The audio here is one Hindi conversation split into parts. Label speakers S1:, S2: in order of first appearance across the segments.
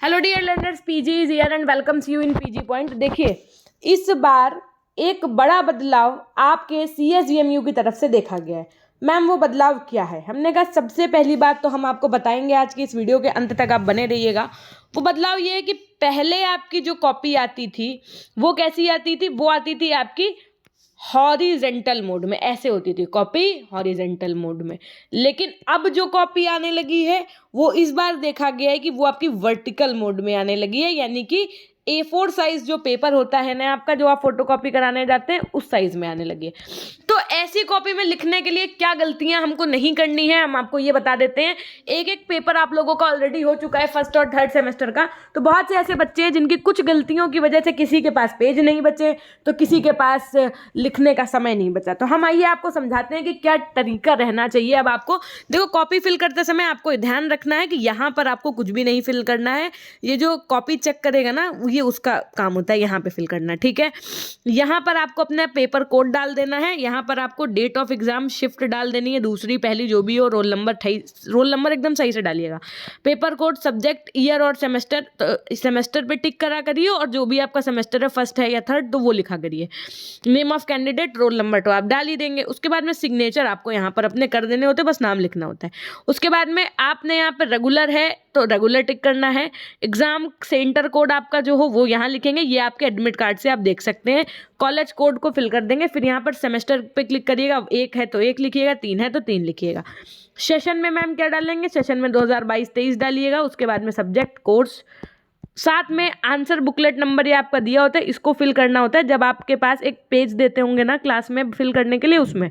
S1: Hello dear learners, PG is here and welcomes you in PG point. देखिए, इस बार एक बड़ा बदलाव आपके सीएसवीएमयू की तरफ से देखा गया है। मैम, वो बदलाव क्या है? हमने कहा सबसे पहली बात तो हम आपको बताएंगे, आज की इस वीडियो के अंत तक आप बने रहिएगा। वो बदलाव ये है कि पहले आपकी जो कॉपी आती थी वो कैसी आती थी? वो आती थी आपकी हॉरिजेंटल मोड में, ऐसे होती थी कॉपी हॉरिजेंटल मोड में। लेकिन अब जो कॉपी आने लगी है वो इस बार देखा गया है कि वो आपकी वर्टिकल मोड में आने लगी है, यानी कि A4 साइज जो पेपर होता है ना आपका, जो आप फोटो कॉपी कराने जाते हैं, उस साइज में आने लगी है। तो ऐसी कॉपी में लिखने के लिए क्या गलतियां हमको नहीं करनी है, हम आपको ये बता देते हैं। एक एक पेपर आप लोगों का ऑलरेडी हो चुका है फर्स्ट और थर्ड सेमेस्टर का। तो बहुत से ऐसे बच्चे हैं जिनकी कुछ गलतियों की वजह से किसी के पास पेज नहीं बचे, तो किसी के पास लिखने का समय नहीं बचा। तो हम आइए आपको समझाते हैं कि क्या तरीका रहना चाहिए। अब आपको देखो, कॉपी फिल करते समय आपको ध्यान रखना है कि यहाँ पर आपको कुछ भी नहीं फिल करना है। ये जो कॉपी चेक करेगा ना, ये उसका काम होता है, यहाँ पे फिल करना, ठीक है। यहाँ पर आपको अपना पेपर कोड डाल देना है, यहाँ पर आपको डेट ऑफ एग्जाम शिफ्ट डाल देनी है, दूसरी पहली जो भी हो, रोल नंबर एकदम सही से डालिएगा। पेपर कोड, सब्जेक्ट, ईयर और सेमेस्टर, तो सेमेस्टर पे टिक करा करिए, और जो भी आपका सेमेस्टर है फर्स्ट है या थर्ड तो वो लिखा करिए। Name of candidate, roll number तो आप डाल ही देंगे। उसके बाद में सिग्नेचर आपको यहाँ पर अपने कर देने होते हैं, बस नाम लिखना होता है। उसके बाद में आपने यहाँ पर रेगुलर है तो रेगुलर टिक करना है। एग्जाम सेंटर कोड आपका जो हो वो यहाँ लिखेंगे, ये आपके एडमिट कार्ड से आप देख सकते हैं। कॉलेज कोड को फिल कर देंगे, फिर यहाँ पर सेमेस्टर पे क्लिक करिएगा, 1 है तो 1 लिखिएगा, 3 है तो 3 लिखिएगा। सेशन में मैम क्या डालेंगे? सेशन में 2022-23 डालिएगा। उसके बाद में सब्जेक्ट, कोर्स, साथ में आंसर बुकलेट नंबर ये आपका दिया होता है, इसको फिल करना होता है। जब आपके पास एक पेज देते होंगे ना क्लास में फिल करने के लिए, उसमें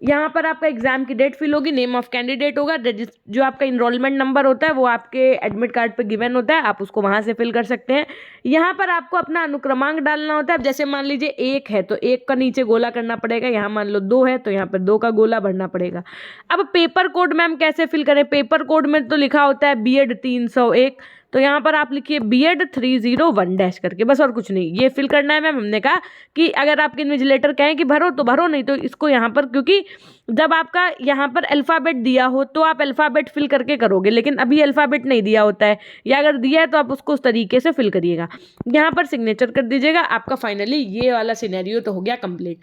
S1: यहाँ पर आपका एग्जाम की डेट फिल होगी, नेम ऑफ कैंडिडेट होगा, जो आपका इनरोलमेंट नंबर होता है वो आपके एडमिट कार्ड पे गिवन होता है, आप उसको वहाँ से फिल कर सकते हैं। यहाँ पर आपको अपना अनुक्रमांक डालना होता है। अब जैसे मान लीजिए 1 है तो 1 का नीचे गोला करना पड़ेगा, यहाँ मान लो 2 है तो यहाँ पर 2 का गोला भरना पड़ेगा। अब पेपर कोड मैम कैसे फिल करें? पेपर कोड में तो लिखा होता है बीएड 301, तो यहाँ पर आप लिखिए बीएड 301 डैश करके, बस, और कुछ नहीं। ये फिल करना है मैम। हमने कहा कि अगर आपके इन्विजिलेटर कहें कि भरो तो भरो, नहीं तो इसको यहाँ पर, क्योंकि जब आपका यहाँ पर अल्फ़ाबेट दिया हो तो आप अल्फ़ाबेट फिल करके करोगे, लेकिन अभी अल्फ़ाबेट नहीं दिया होता है, या अगर दिया है तो आप उसको उस तरीके से फिल करिएगा। यहाँ पर सिग्नेचर कर दीजिएगा। आपका फाइनली ये वाला सिनेरियो तो हो गया कंप्लीट।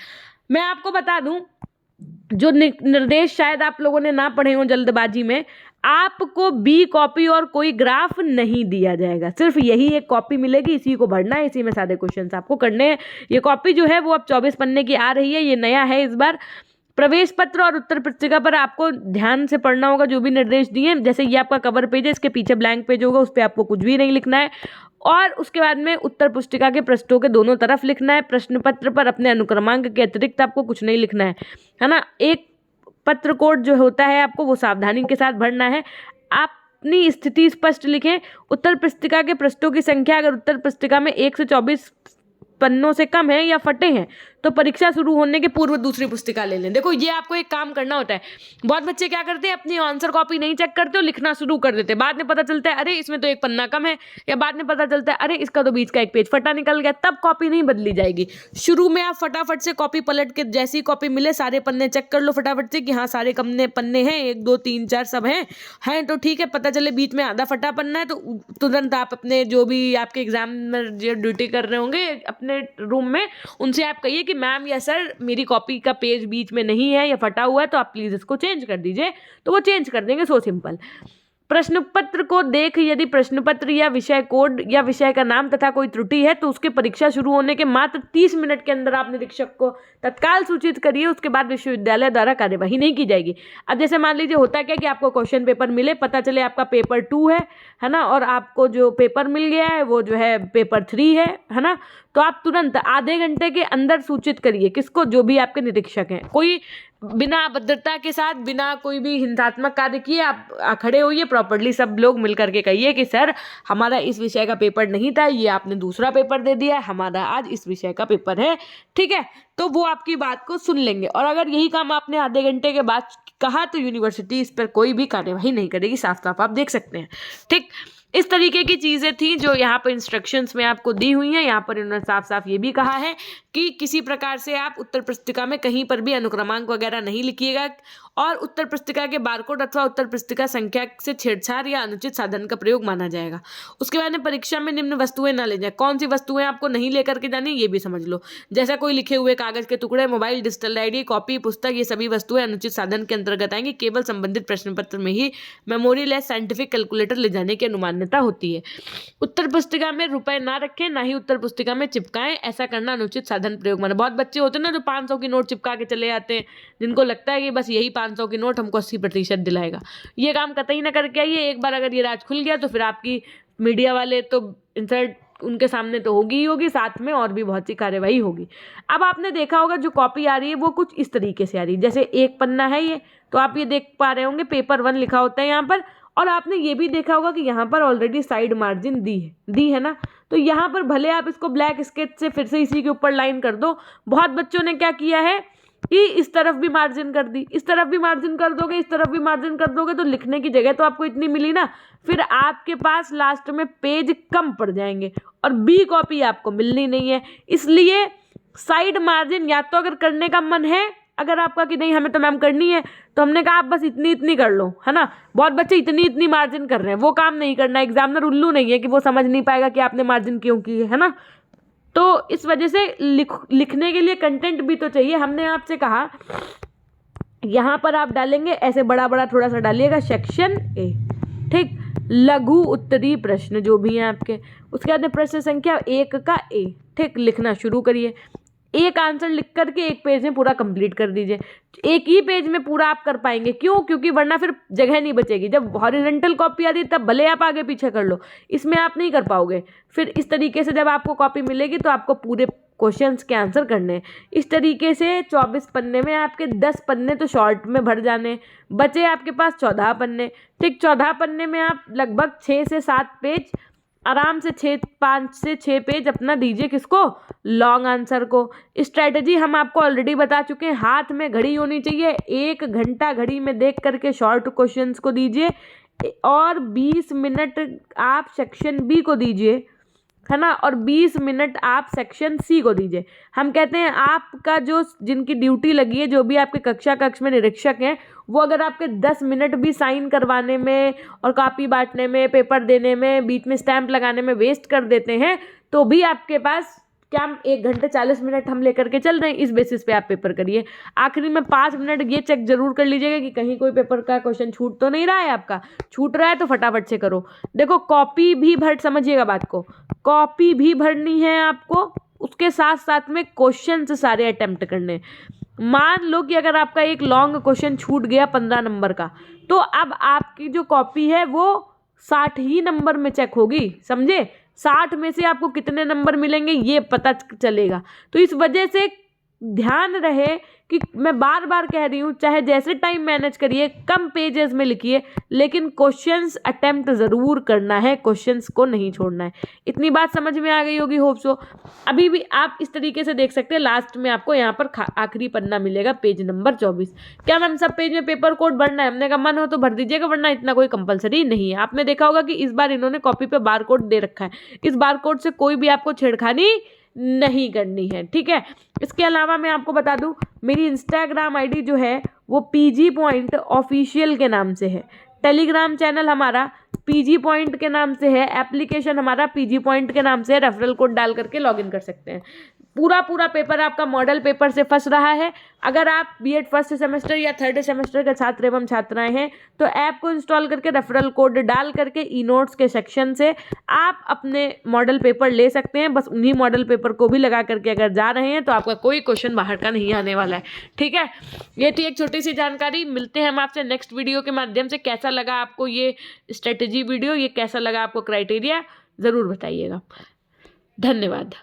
S1: मैं आपको बता दूं, जो निर्देश शायद आप लोगों ने ना पढ़े हों जल्दबाजी में, आपको बी कॉपी और कोई ग्राफ नहीं दिया जाएगा, सिर्फ यही एक कॉपी मिलेगी, इसी को भरना है, इसी में सारे क्वेश्चंस आपको करने हैं। ये कॉपी जो है वो अब 24 पन्ने की आ रही है, ये नया है इस बार। प्रवेश पत्र और उत्तर पुस्तिका पर आपको ध्यान से पढ़ना होगा जो भी निर्देश दिए हैं। जैसे ये आपका कवर पेज है, इसके पीछे ब्लैंक पेज होगा, उस पर आपको कुछ भी नहीं लिखना है। और उसके बाद में उत्तर पुस्तिका के पृष्ठों के दोनों तरफ लिखना है। प्रश्न पत्र पर अपने अनुक्रमांक के अतिरिक्त आपको कुछ नहीं लिखना है ना। एक पत्र कोड जो होता है आपको वो सावधानी के साथ भरना है। आप अपनी स्थिति स्पष्ट लिखें। उत्तर पुस्तिका के पृष्ठों की संख्या अगर उत्तर पुस्तिका में 1 से 24 पन्नों से कम है या फटे हैं तो परीक्षा शुरू होने के पूर्व दूसरी पुस्तिका ले लें। देखो, ये आपको एक काम करना होता है। बहुत बच्चे क्या करते हैं, अपनी आंसर कॉपी नहीं चेक करते और लिखना शुरू कर देते हैं। बाद में पता चलता है अरे इसमें तो 1 पन्ना कम है, या बाद में पता चलता है अरे इसका तो बीच का 1 पेज फटा निकल गया। तब कॉपी नहीं बदली जाएगी। शुरू में आप फटाफट से कॉपी पलट के, जैसी कॉपी मिले सारे पन्ने चेक कर लो फटाफट से कि हाँ सारे कम पन्ने हैं, 1 2 3 4 सब हैं तो ठीक है। पता चले बीच में आधा फटा पन्ना है तो तुरंत आप अपने जो भी आपके एग्जाम में जो ड्यूटी कर रहे होंगे अपने रूम में, उनसे आप कहिए कि मैम या सर मेरी कॉपी का पेज बीच में नहीं है या फटा हुआ है, तो आप प्लीज इसको चेंज कर दीजिए, तो वो चेंज कर देंगे। So simple. प्रश्न पत्र को देख यदि प्रश्न पत्र या विषय कोड या विषय का नाम तथा कोई त्रुटि है तो उसके परीक्षा शुरू होने के मात्र 30 मिनट के अंदर आप निरीक्षक को तत्काल सूचित करिए। उसके बाद विश्वविद्यालय द्वारा कार्यवाही नहीं की जाएगी। अब जैसे मान लीजिए होता क्या कि आपको क्वेश्चन पेपर मिले, पता चले आपका पेपर 2 है ना, और आपको जो पेपर मिल गया है वो जो है पेपर 3 है ना, तो आप तुरंत आधे घंटे के अंदर सूचित करिए किसको, जो भी आपके निरीक्षक हैं। कोई बिना अभद्रता के साथ, बिना कोई भी हिंसात्मक कार्य किए आप खड़े होइए, प्रॉपर्ली सब लोग मिल करके कहिए कि सर हमारा इस विषय का पेपर नहीं था, ये आपने दूसरा पेपर दे दिया है, हमारा आज इस विषय का पेपर है, ठीक है। तो वो आपकी बात को सुन लेंगे। और अगर यही काम आपने आधे घंटे के बाद कहा तो यूनिवर्सिटी इस पर कोई भी कार्यवाही नहीं करेगी, साफ साफ आप देख सकते हैं, ठीक। इस तरीके की चीज़ें थी जो यहाँ पर इंस्ट्रक्शंस में आपको दी हुई हैं। यहाँ पर इन्होंने साफ साफ ये भी कहा है कि किसी प्रकार से आप उत्तर पुस्तिका में कहीं पर भी अनुक्रमांक वगैरह नहीं लिखिएगा। और उत्तर पुस्तिका के बारकोड अथवा उत्तर पुस्तिका संख्या से छेड़छाड़ या अनुचित साधन का प्रयोग माना जाएगा। उसके बाद में परीक्षा में निम्न वस्तुएं ना ले जाए। कौन सी वस्तुएं आपको नहीं लेकर के जानी ये भी समझ लो। जैसा कोई लिखे हुए कागज के टुकड़े, मोबाइल, डिजिटल डायरी, कॉपी, पुस्तक, ये सभी वस्तुएं अनुचित साधन के अंतर्गत आएंगी। केवल संबंधित प्रश्न पत्र में ही मेमोरी लेस साइंटिफिक कैलकुलेटर ले जाने की अनुमान्यता होती है। उत्तर पुस्तिका में रुपए ना रखें, ना ही उत्तर पुस्तिका में चिपकाएं। ऐसा करना अनुचित साधन प्रयोग माना। बहुत बच्चे होते हैं ना जो 500 की नोट चिपका के चले जाते हैं, जिनको लगता है कि बस यही 500 की नोट हमको 80% दिलाएगा। ये काम कतई ना करके आइए। एक बार अगर ये राज खुल गया तो फिर आपकी मीडिया वाले तो इंसल्ट उनके सामने तो होगी ही होगी, साथ में और भी बहुत सी कार्यवाही होगी। अब आपने देखा होगा जो कॉपी आ रही है वो कुछ इस तरीके से आ रही है। जैसे एक पन्ना है ये, तो आप ये देख पा रहे होंगे पेपर 1 लिखा होता है यहाँ पर। और आपने ये भी देखा होगा कि यहाँ पर ऑलरेडी साइड मार्जिन दी है ना। तो यहाँ पर भले आप इसको ब्लैक स्केच से फिर से इसी के ऊपर लाइन कर दो। बहुत बच्चों ने क्या किया है कि इस तरफ भी मार्जिन कर दी, इस तरफ भी मार्जिन कर दोगे, इस तरफ भी मार्जिन कर दोगे, तो लिखने की जगह तो आपको इतनी मिली ना, फिर आपके पास लास्ट में पेज कम पड़ जाएंगे और बी कॉपी आपको मिलनी नहीं है। इसलिए साइड मार्जिन या तो अगर करने का मन है अगर आपका कि नहीं हमें तो मैम करनी है, तो हमने कहा आप बस इतनी इतनी कर लो, है ना। बहुत बच्चे इतनी इतनी मार्जिन कर रहे हैं, वो काम नहीं करना। एग्जामिनर उल्लू नहीं है कि वो समझ नहीं पाएगा कि आपने मार्जिन क्यों की है ना। तो इस वजह से लिखने के लिए कंटेंट भी तो चाहिए। हमने आपसे कहा यहाँ पर आप डालेंगे ऐसे बड़ा बड़ा थोड़ा सा डालिएगा सेक्शन ए, ठीक। लघु उत्तरी प्रश्न जो भी हैं आपके, उसके बाद में प्रश्न संख्या 1 का ए, ठीक। लिखना शुरू करिए। एक आंसर लिख करके एक पेज में पूरा कंप्लीट कर दीजिए। एक ही पेज में पूरा आप कर पाएंगे, क्यों? क्योंकि वरना फिर जगह नहीं बचेगी। जब हॉरिजॉन्टल कॉपी आती है तब भले आप आगे पीछे कर लो, इसमें आप नहीं कर पाओगे। फिर इस तरीके से जब आपको कॉपी मिलेगी तो आपको पूरे क्वेश्चंस के आंसर करने हैं। इस तरीके से 24 पन्ने में आपके 10 पन्ने तो शॉर्ट में भर जाने, बचे आपके पास 14 पन्ने, ठीक। 14 पन्ने में आप लगभग 6 से 7 पेज आराम से 5 से 6 पेज अपना दीजिए। किसको? लॉन्ग आंसर को। स्ट्रेटजी हम आपको ऑलरेडी बता चुके हैं। हाथ में घड़ी होनी चाहिए, 1 घंटा घड़ी में देख करके शॉर्ट क्वेश्चंस को दीजिए और 20 मिनट आप सेक्शन बी को दीजिए, है ना, और 20 मिनट आप सेक्शन सी को दीजिए। हम कहते हैं आपका जो जिनकी ड्यूटी लगी है, जो भी आपके कक्ष में निरीक्षक हैं, वो अगर आपके 10 मिनट भी साइन करवाने में और कॉपी बांटने में, पेपर देने में, बीच में स्टैंप लगाने में वेस्ट कर देते हैं, तो भी आपके पास क्या 1 घंटे 40 मिनट हम लेकर के चल रहे हैं। इस बेसिस पे आप पेपर करिए। आखिरी में 5 मिनट ये चेक जरूर कर लीजिएगा कि कहीं कोई पेपर का क्वेश्चन छूट तो नहीं रहा है। आपका छूट रहा है तो फटाफट से करो। देखो कॉपी भी समझिएगा बात को, कॉपी भी भरनी है आपको, उसके साथ साथ में क्वेश्चन सारे अटेम्प्ट करने। मान लो कि अगर आपका एक लॉन्ग क्वेश्चन छूट गया 15 नंबर का, तो अब आपकी जो कॉपी है वो 60 ही नंबर में चेक होगी, समझे। 60 में से आपको कितने नंबर मिलेंगे ये पता चलेगा। तो इस वजह से ध्यान रहे कि मैं बार बार कह रही हूँ, चाहे जैसे टाइम मैनेज करिए, कम पेजेस में लिखिए, लेकिन क्वेश्चंस अटेम्प्ट ज़रूर करना है, क्वेश्चंस को नहीं छोड़ना है। इतनी बात समझ में आ गई होगी, होप सो। अभी भी आप इस तरीके से देख सकते हैं, लास्ट में आपको यहाँ पर आखिरी पन्ना मिलेगा, पेज नंबर 24। क्या मैम सब पेज में पेपर कोड भरना है? हमने कहा मन हो तो भर दीजिएगा, वरना इतना कोई कंपलसरी नहीं है। आपने देखा होगा कि इस बार इन्होंने कॉपी पे बार कोड दे रखा है। इस बार कोड से कोई भी आपको छेड़खानी नहीं करनी है, ठीक है। इसके अलावा मैं आपको बता दूं, मेरी इंस्टाग्राम आईडी जो है वो पीजी पॉइंट ऑफिशियल के नाम से है। टेलीग्राम चैनल हमारा पीजी पॉइंट के नाम से है। एप्लीकेशन हमारा पीजी पॉइंट के नाम से है। रेफरल कोड डाल करके लॉगिन कर सकते हैं। पूरा पेपर आपका मॉडल पेपर से फंस रहा है। अगर आप बीएड फर्स्ट सेमेस्टर या थर्ड सेमेस्टर के छात्र एवं छात्राएं हैं तो ऐप को इंस्टॉल करके रेफरल कोड डाल करके ई नोट्स के सेक्शन से आप अपने मॉडल पेपर ले सकते हैं। बस उन्हीं मॉडल पेपर को भी लगा करके अगर जा रहे हैं तो आपका कोई क्वेश्चन बाहर का नहीं आने वाला है, ठीक है। ये थी एक छोटी सी जानकारी। मिलते हैं हम आपसे नेक्स्ट वीडियो के माध्यम से। कैसा लगा आपको ये स्ट्रेटेजी वीडियो, ये कैसा लगा आपको क्राइटेरिया, ज़रूर बताइएगा। धन्यवाद।